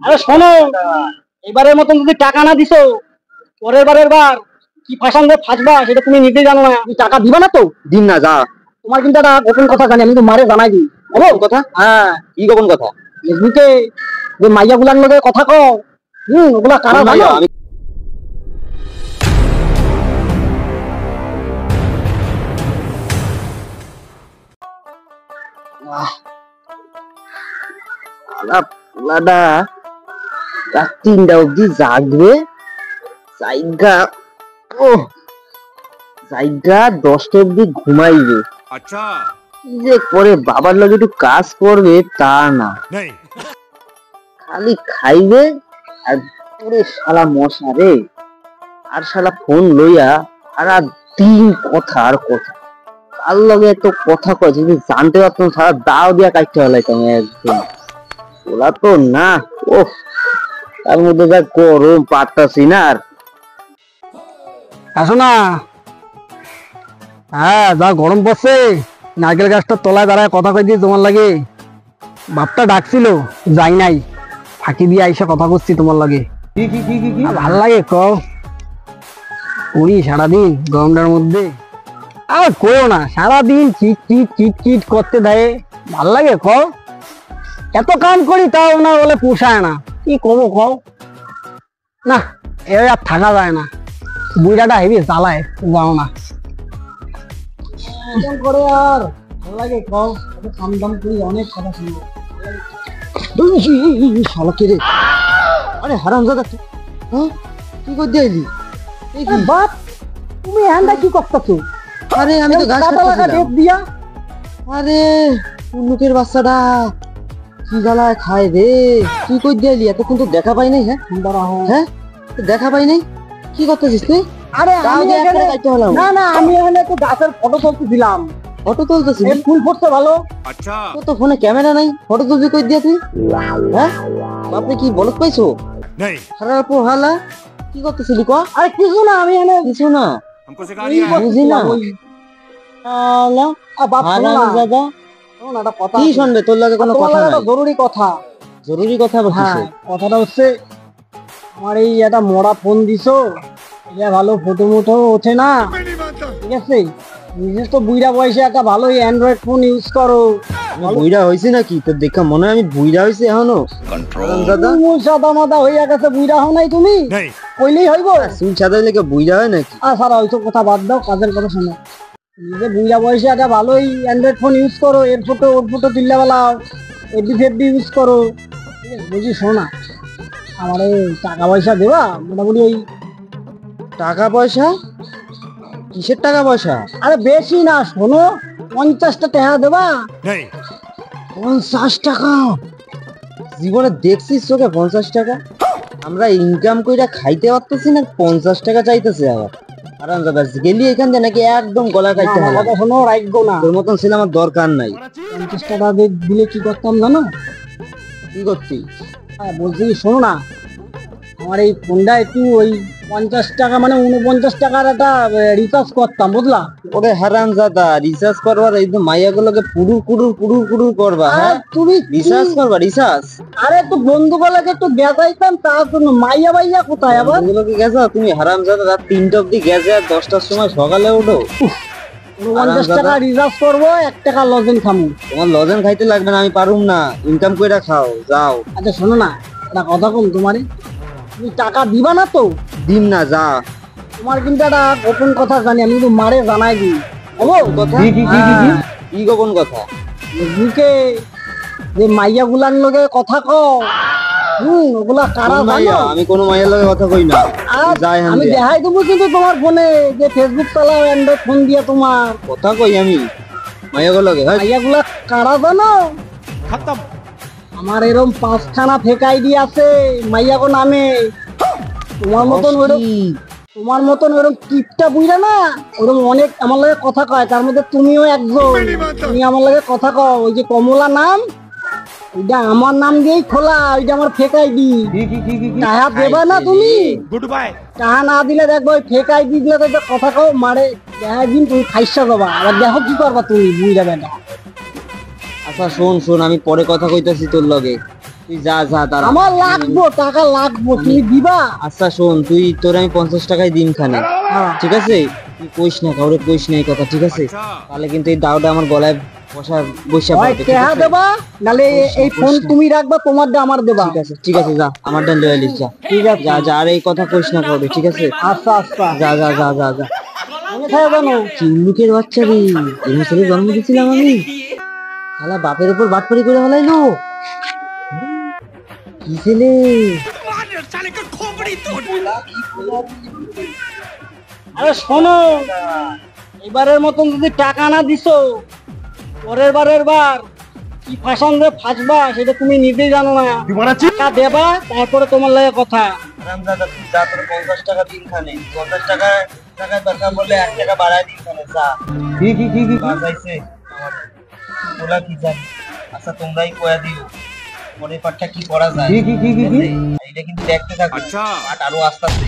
আরে শোনো, এবারের মতন যদি টাকা না দিছো, পরের বার কি ফাঁসাঙ্গে ফাঁসবা সেটা তুমি নিজে জানো না। তুমি টাকা দিবা না তো? দিন না যা। তোমার কিন্তু একটা গোপন কথা জানি, আমি তো মারে জানাই দিই। গোপন কথা? হ্যাঁ। কি গোপন কথা? ফেসবুকে যে মাইয়া গুলার লগে কথা কও, ওগুলা কারা জানো? আমি পোলাটা রাত 3টা অব্দি জাগবে, জায়গা ও জায়গা 10টা অব্দি ঘুমাইবে। আচ্ছা, কি যে করে বাবার লগে একটু কাজ করবে তা না, খালি খাইবে আর পুরে শালা মশা রে। আর শালা ফোন লইয়া সারা দিন কথা আর কথা, তার লগে এত কথা কয় যদি জানতে পারতাম সারা দাও দিয়া কাটতে হলাইতাম একদম। ওরা তো না, ও তার মধ্যে যা গরম পারতাছি না আর। আসো না। হ্যাঁ, যা গরম পড়ছে, নারকেল গাছটার তলায় দাঁড়ায় কথা কই দিয়ে তোমার লাগে। বাপটা ডাকছিল, যাই নাই, ফাঁকি দিয়ে আইসা কথা করছি তোমার লাগে। ভাল লাগে কও করি সারাদিন গরমটার মধ্যে। আর করো না, সারাদিন চিট চিট চিট চিট করতে দেয়, ভাল লাগে কও। এত কাম করি তাও না বলে পোষায় না, কি করবো কও। না, এ আর থাকা যায় না, বুড়াটা হেবি জ্বালায়, যাও না করে। আর ভাল লাগে কও, কাম দাম করি, অনেক কথা শুনবো। শালা কে রে? আরে হারামজাদা, হ্যাঁ কি করে দিলি? বাপ, তুমি হ্যান্ডা কি করতেছো? আরে আমি তো গাছ কাটতেছিলাম। দিয়া আরে পুন্নুকের বাচ্চাটা কি জ্বালায় খায় রে। কি কই দিলি? এতক্ষণ তো দেখা পাই নাই। হ্যাঁ দেখা পাই নাই, কি করতেছিস তুই? আরে আমি এখানে কাটতে হলাম না না, আমি এখানে তো গাছের ফটো তুলতেছিলাম। ফটো তুলতেছিস? ফুল ফুটছে ভালো। আচ্ছা, তো ফোনে ক্যামেরা নাই, ফটো তুলবি কই দিয়া তুই? হ্যাঁ আপনি কি বলত পাইছো? নাই হারার পর হালা কি করতেছিলি ক? আরে কিছু না, আমি এখানে কিছু না, हमको सिखा दिया है। বুঝি না। বাপ শোনো না, দাদা শোনো না, একটা কথা কি আছে। শুনবে? তোর লাগে কোনো তোমার কথা লাগে নাই। একটা জরুরি কথা। জরুরি কথা বলছিস? হ্যাঁ, কথাটা হচ্ছে আমার এই একটা মরা ফোন দিছো, এটা ভালো ফটো মোটো ওঠে না, ঠিক আছে? নিজে তো বুইড়া বয়সে একটা ভালো অ্যান্ড্রয়েড ফোন ইউজ করো। বুইড়া হইছি নাকি তোর? দেখা মনে হয় আমি বুইড়া হইছি এখনো। দাদা সাদা মাদা হইয়া গেছে, বুইড়া হও নাই তুমি? কইলেই হইব? চুল সাদা হইলে বুইড়া হয় নাকি? সারা ওইসব কথা বাদ দাও, কাজের কথা শোনো। নিজে বুইড়া বয়সে একটা ভালোই অ্যান্ড্রয়েড ফোন ইউজ করো, এর ফটো ওর ফটো তুললে বেলাও, এডি ফেডি ইউজ করো, ঠিক আছে? বুঝি শোনা, আমার এই টাকা পয়সা দেবা মোটামুটি। ওই টাকা পয়সা? কিসের টাকা পয়সা? আরে বেশি না, শোনো, 50টা টাকা দেবা। 50 টাকা? জীবনে দেখছিস চোখে 50 টাকা? আমরা ইনকাম কইরা খাইতে পারতেছি না, 50 টাকা চাইতেছে আবার। আরামজাদা গেলি এখান থেকে নাকি একদম গলা কাটতে হবে। কথা শোনো, রাখবো না। তোর মতন ছিল আমার দরকার নাই। 50 টাকা দিলে কি করতাম জানো? কি করতি? বলছি শোনো না, আমার এই ফোনটা একটু ওই 50 টাকা মানে 49 টাকার একটা রিচার্জ করতাম, বুঝলা? ওরে হারামজাদা, রিচার্জ করবার এই তো মাইয়াগুলোকে পুরুর কুড়ুর কুড়ুর কুড়ুর করবা? হ্যাঁ তুমি রিচার্জ করবা? রিচার্জ? আরে একটু বন্ধুগুলোকে একটু গেছাইতাম, তার জন্য। মাইয়া বাইয়া কোথায় আবার? বন্ধুগুলোকে গেছা তুমি? হারামজাদা রাত 3টা অব্দি গেছে আর 10টার সময় সকালে ওঠো। 50 টাকা রিচার্জ করবো, 1 টাকা লজেন খামু। তোমার লজেন খাইতে লাগবে না, আমি পারুম না, ইনকাম কইরা খাও যাও। আচ্ছা শোনো না, একটা কথা কম তোমারে, তুমি টাকা দিবা না তো? দিন না যা। তোমার কিন্তু একটা গোপন কথা জানি, আমি কিন্তু মারে জানাই দিই। কথা? কি গোপন কথা? ফেসবুকে যে মাইয়া গুলার লগে কথা কও, ওগুলা কারা জানো? আমি কোনো মাইয়ার লগে কথা কই না। যাই আমি দেখাই দেবো কিন্তু তোমার ফোনে, যে ফেসবুক চালাও অ্যান্ড্রয়েড ফোন দিয়ে। তোমার কথা কই আমি মাইয়াগুলো লগে? মাইয়া গুলা কারা জানো? खत्म। আমার এরকম 5খানা ফেক আইডি আছে মাইয়াগো নামে। তোমার মতন ওরকম টিপটা বুঝলে না, ওরকম অনেক আমার লাগে কথা কয়, তার মধ্যে তুমিও একজন। তুমি আমার লাগে কথা কও, ওই যে কমলা নাম, ওইটা আমার নাম দিয়েই খোলা, ওইটা আমার ফেক আইডি। টাকা দেবা না তুমি? Good bye. টাকা না দিলে দেখবো ওই ফেক আইডি দিলে তো কথা কও মারে, দেখা দিন তুমি খাইসা যাবা। আবার দেখো কি করবা তুমি, বুঝে যাবে না। আচ্ছা শোন, আমি পরে কথা কইতাছি তোর লগে। তুই যা যা দাঁড়া। আমার লাগবো, টাকা লাগবো, তুমি দিবা? আচ্ছা শোন, তুই তোর আমি 50 টাকায় দিন খানে, হ্যাঁ। ঠিক আছে? তুই কইস না কাউরে, কইস না এই কথা, ঠিক আছে? তাহলে কিন্তু এই দাওটা আমার গলায় বসা হয় পড়বে, ঠিক টেহা আছে? দেবা, নালে এই ফোন তুমি রাখবা, তোমার দিয়ে আমার দেবা। ঠিক আছে ঠিক আছে, যা আমার ডান লয়ে আলিস, যা ঠিক আছে। যা যা, আর এই কথা কইস না কাউরে, ঠিক আছে? আচ্ছা আচ্ছা, যা যা যা যা যা। আমি খাই জানো চিল্লুকের বাচ্চা রে, এই ছেলে জন্ম দিয়েছিলাম আমি, শালা বাপের উপর বাটপারি করে ফেলাইলো। কি ছেলে! साले का खोपड़ी तोड़। আরে শোনো, এবারের মতন যদি টাকা না দিছো, পরের বার কি ফাঁসান যে ফাঁসবা সেটা তুমি নিজেই জানো না। টাকা দেবা, তারপরে তোমার লাগে কথা। হারামজাদা, তুই যা, তোর 50 টাকা দিন খানে, 50 টাকায় দরকার বললে 1 টাকা বাড়ায় দিন খানে, যা। কি বাজাইছে ওলা কি জানি। আচ্ছা তোমরাই কয়া দিও পরের পাটটা কি করা যায়। এটা কিন্তু দেখতে থাকো, আচ্ছা। পাট আরো আস্তে আস্তে